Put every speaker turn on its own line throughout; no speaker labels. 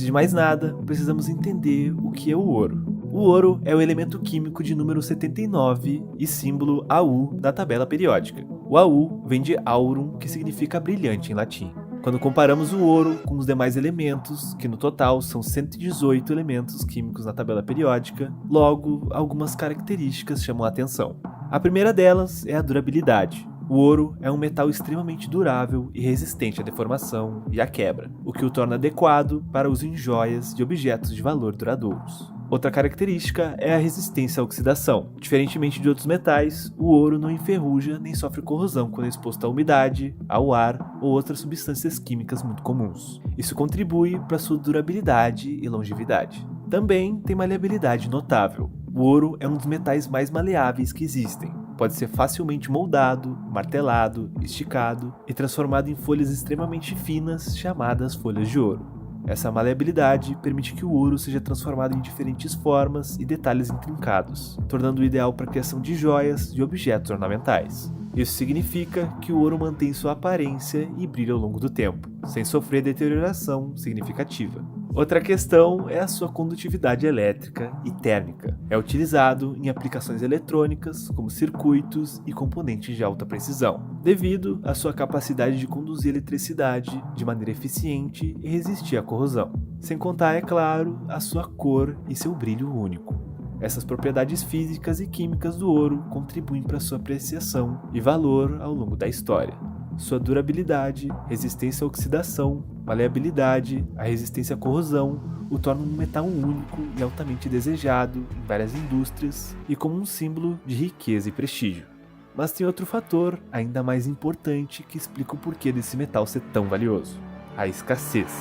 Antes de mais nada, precisamos entender o que é o ouro. O ouro é o elemento químico de número 79 e símbolo AU da tabela periódica. O AU vem de aurum, que significa brilhante em latim. Quando comparamos o ouro com os demais elementos, que no total são 118 elementos químicos na tabela periódica, logo, algumas características chamam a atenção. A primeira delas é a durabilidade. O ouro é um metal extremamente durável e resistente à deformação e à quebra, o que o torna adequado para uso em joias e objetos de valor duradouros. Outra característica é a resistência à oxidação. Diferentemente de outros metais, o ouro não enferruja nem sofre corrosão quando é exposto à umidade, ao ar ou outras substâncias químicas muito comuns. Isso contribui para sua durabilidade e longevidade. Também tem maleabilidade notável. O ouro é um dos metais mais maleáveis que existem. Pode ser facilmente moldado, martelado, esticado e transformado em folhas extremamente finas chamadas folhas de ouro. Essa maleabilidade permite que o ouro seja transformado em diferentes formas e detalhes intrincados, tornando-o ideal para a criação de joias e objetos ornamentais. Isso significa que o ouro mantém sua aparência e brilho ao longo do tempo, sem sofrer deterioração significativa. Outra questão é a sua condutividade elétrica e térmica. É utilizado em aplicações eletrônicas, como circuitos e componentes de alta precisão, devido à sua capacidade de conduzir eletricidade de maneira eficiente e resistir à corrosão. Sem contar, é claro, a sua cor e seu brilho único. Essas propriedades físicas e químicas do ouro contribuem para sua apreciação e valor ao longo da história. Sua durabilidade, resistência à oxidação, maleabilidade, a resistência à corrosão o tornam um metal único e altamente desejado em várias indústrias e como um símbolo de riqueza e prestígio. Mas tem outro fator ainda mais importante que explica o porquê desse metal ser tão valioso: a escassez.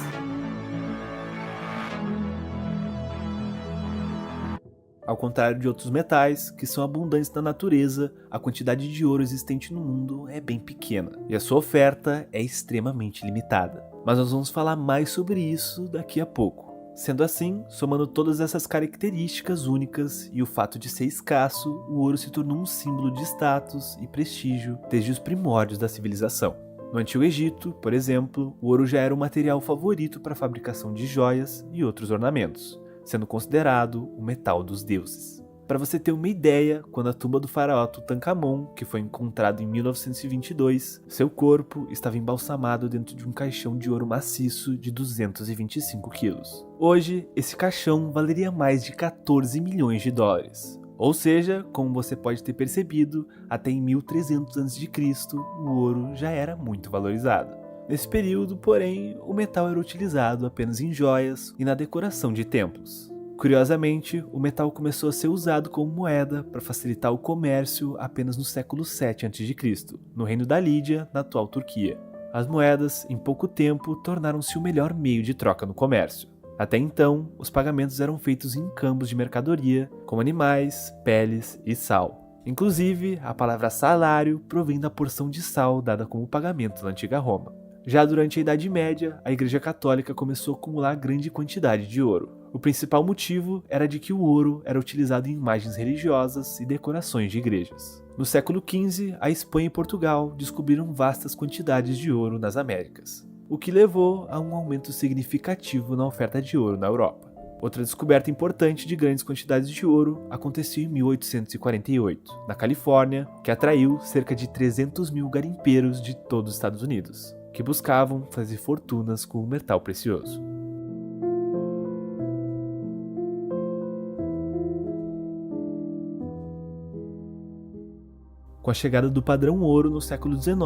Ao contrário de outros metais, que são abundantes na natureza, a quantidade de ouro existente no mundo é bem pequena, e a sua oferta é extremamente limitada. Mas nós vamos falar mais sobre isso daqui a pouco. Sendo assim, somando todas essas características únicas e o fato de ser escasso, o ouro se tornou um símbolo de status e prestígio desde os primórdios da civilização. No Antigo Egito, por exemplo, o ouro já era o material favorito para a fabricação de joias e outros ornamentos, sendo considerado o metal dos deuses. Para você ter uma ideia, quando a tumba do faraó Tutankhamon, que foi encontrado em 1922, seu corpo estava embalsamado dentro de um caixão de ouro maciço de 225 quilos. Hoje, esse caixão valeria mais de 14 milhões de dólares. Ou seja, como você pode ter percebido, até em 1300 a.C., o ouro já era muito valorizado. Nesse período, porém, o metal era utilizado apenas em joias e na decoração de templos. Curiosamente, o metal começou a ser usado como moeda para facilitar o comércio apenas no século 7 a.C., no reino da Lídia, na atual Turquia. As moedas, em pouco tempo, tornaram-se o melhor meio de troca no comércio. Até então, os pagamentos eram feitos em câmbios de mercadoria, como animais, peles e sal. Inclusive, a palavra salário provém da porção de sal dada como pagamento na antiga Roma. Já durante a Idade Média, a Igreja Católica começou a acumular grande quantidade de ouro. O principal motivo era de que o ouro era utilizado em imagens religiosas e decorações de igrejas. No século XV, a Espanha e Portugal descobriram vastas quantidades de ouro nas Américas, o que levou a um aumento significativo na oferta de ouro na Europa. Outra descoberta importante de grandes quantidades de ouro aconteceu em 1848, na Califórnia, que atraiu cerca de 300 mil garimpeiros de todos os Estados Unidos, que buscavam fazer fortunas com o metal precioso. Com a chegada do padrão ouro no século XIX,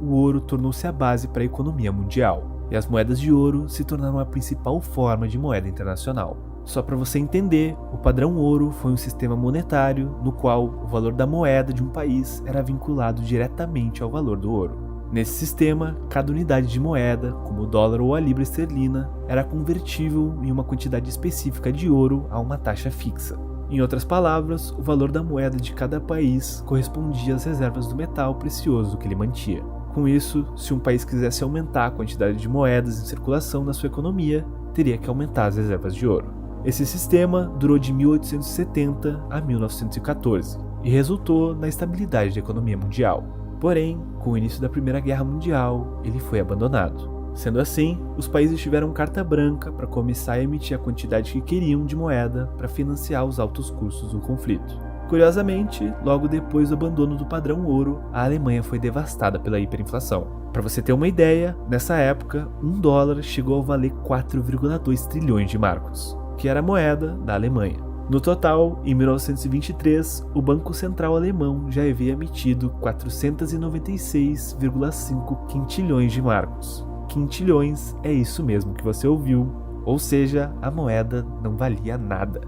o ouro tornou-se a base para a economia mundial, e as moedas de ouro se tornaram a principal forma de moeda internacional. Só para você entender, o padrão ouro foi um sistema monetário no qual o valor da moeda de um país era vinculado diretamente ao valor do ouro. Nesse sistema, cada unidade de moeda, como o dólar ou a libra esterlina, era convertível em uma quantidade específica de ouro a uma taxa fixa. Em outras palavras, o valor da moeda de cada país correspondia às reservas do metal precioso que ele mantinha. Com isso, se um país quisesse aumentar a quantidade de moedas em circulação na sua economia, teria que aumentar as reservas de ouro. Esse sistema durou de 1870 a 1914 e resultou na estabilidade da economia mundial. Porém, com o início da Primeira Guerra Mundial, ele foi abandonado. Sendo assim, os países tiveram carta branca para começar a emitir a quantidade que queriam de moeda para financiar os altos custos do conflito. Curiosamente, logo depois do abandono do padrão ouro, a Alemanha foi devastada pela hiperinflação. Para você ter uma ideia, nessa época, $1 chegou a valer 4,2 trilhões de marcos, que era a moeda da Alemanha. No total, em 1923, o Banco Central Alemão já havia emitido 496,5 quintilhões de marcos. Quintilhões é isso mesmo que você ouviu, ou seja, a moeda não valia nada.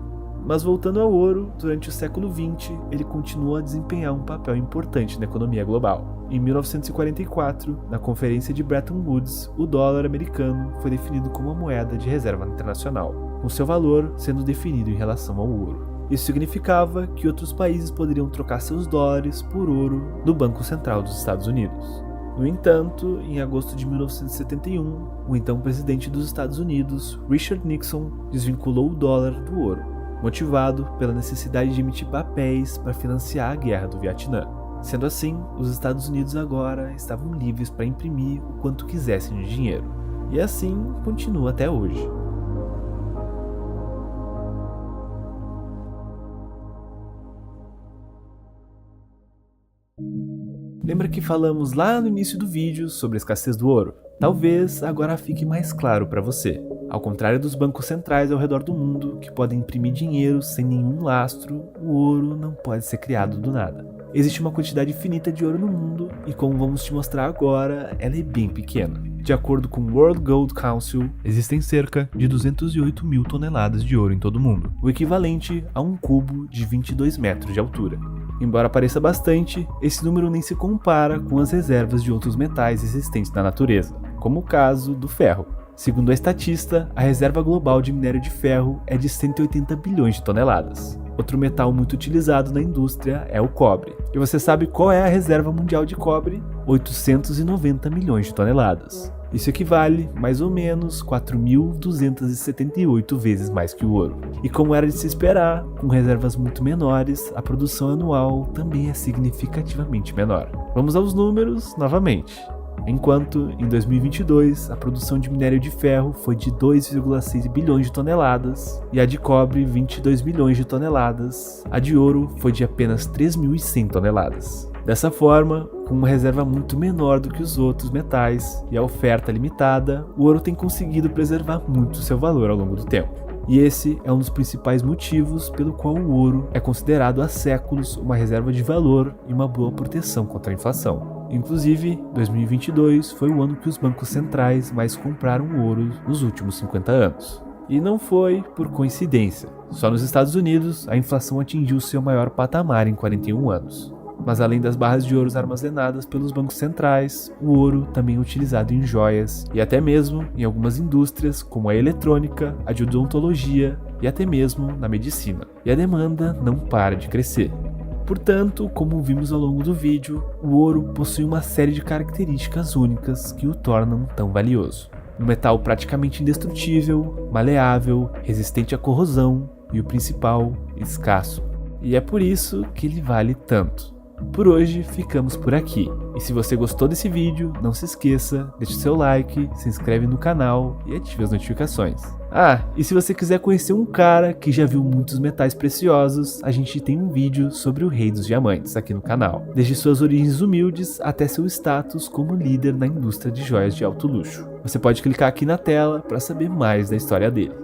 Mas voltando ao ouro, durante o século XX, ele continuou a desempenhar um papel importante na economia global. Em 1944, na Conferência de Bretton Woods, o dólar americano foi definido como a moeda de reserva internacional, com seu valor sendo definido em relação ao ouro. Isso significava que outros países poderiam trocar seus dólares por ouro no Banco Central dos Estados Unidos. No entanto, em agosto de 1971, o então presidente dos Estados Unidos, Richard Nixon, desvinculou o dólar do ouro, motivado pela necessidade de emitir papéis para financiar a guerra do Vietnã. Sendo assim, os Estados Unidos agora estavam livres para imprimir o quanto quisessem de dinheiro. E assim continua até hoje. Lembra que falamos lá no início do vídeo sobre a escassez do ouro? Talvez agora fique mais claro para você. Ao contrário dos bancos centrais ao redor do mundo, que podem imprimir dinheiro sem nenhum lastro, o ouro não pode ser criado do nada. Existe uma quantidade infinita de ouro no mundo e, como vamos te mostrar agora, ela é bem pequena. De acordo com o World Gold Council, existem cerca de 208 mil toneladas de ouro em todo o mundo, o equivalente a um cubo de 22 metros de altura. Embora pareça bastante, esse número nem se compara com as reservas de outros metais existentes na natureza, como o caso do ferro. Segundo a estatista, a reserva global de minério de ferro é de 180 bilhões de toneladas. Outro metal muito utilizado na indústria é o cobre. E você sabe qual é a reserva mundial de cobre? 890 milhões de toneladas. Isso equivale, mais ou menos, 4.278 vezes mais que o ouro. E como era de se esperar, com reservas muito menores, a produção anual também é significativamente menor. Vamos aos números novamente. Enquanto, em 2022, a produção de minério de ferro foi de 2,6 bilhões de toneladas e a de cobre 22 milhões de toneladas, a de ouro foi de apenas 3.100 toneladas. Dessa forma, com uma reserva muito menor do que os outros metais e a oferta limitada, o ouro tem conseguido preservar muito seu valor ao longo do tempo. E esse é um dos principais motivos pelo qual o ouro é considerado há séculos uma reserva de valor e uma boa proteção contra a inflação. Inclusive, 2022 foi o ano que os bancos centrais mais compraram ouro nos últimos 50 anos. E não foi por coincidência. Só nos Estados Unidos, a inflação atingiu seu maior patamar em 41 anos. Mas além das barras de ouro armazenadas pelos bancos centrais, o ouro também é utilizado em joias e até mesmo em algumas indústrias como a eletrônica, a de odontologia e até mesmo na medicina. E a demanda não para de crescer. Portanto, como vimos ao longo do vídeo, o ouro possui uma série de características únicas que o tornam tão valioso. Um metal praticamente indestrutível, maleável, resistente à corrosão e o principal, escasso. E é por isso que ele vale tanto. Por hoje ficamos por aqui. E se você gostou desse vídeo, não se esqueça, deixe seu like, se inscreve no canal e ative as notificações. Ah, e se você quiser conhecer um cara que já viu muitos metais preciosos, a gente tem um vídeo sobre o Rei dos Diamantes aqui no canal. Desde suas origens humildes até seu status como líder na indústria de joias de alto luxo. Você pode clicar aqui na tela para saber mais da história dele.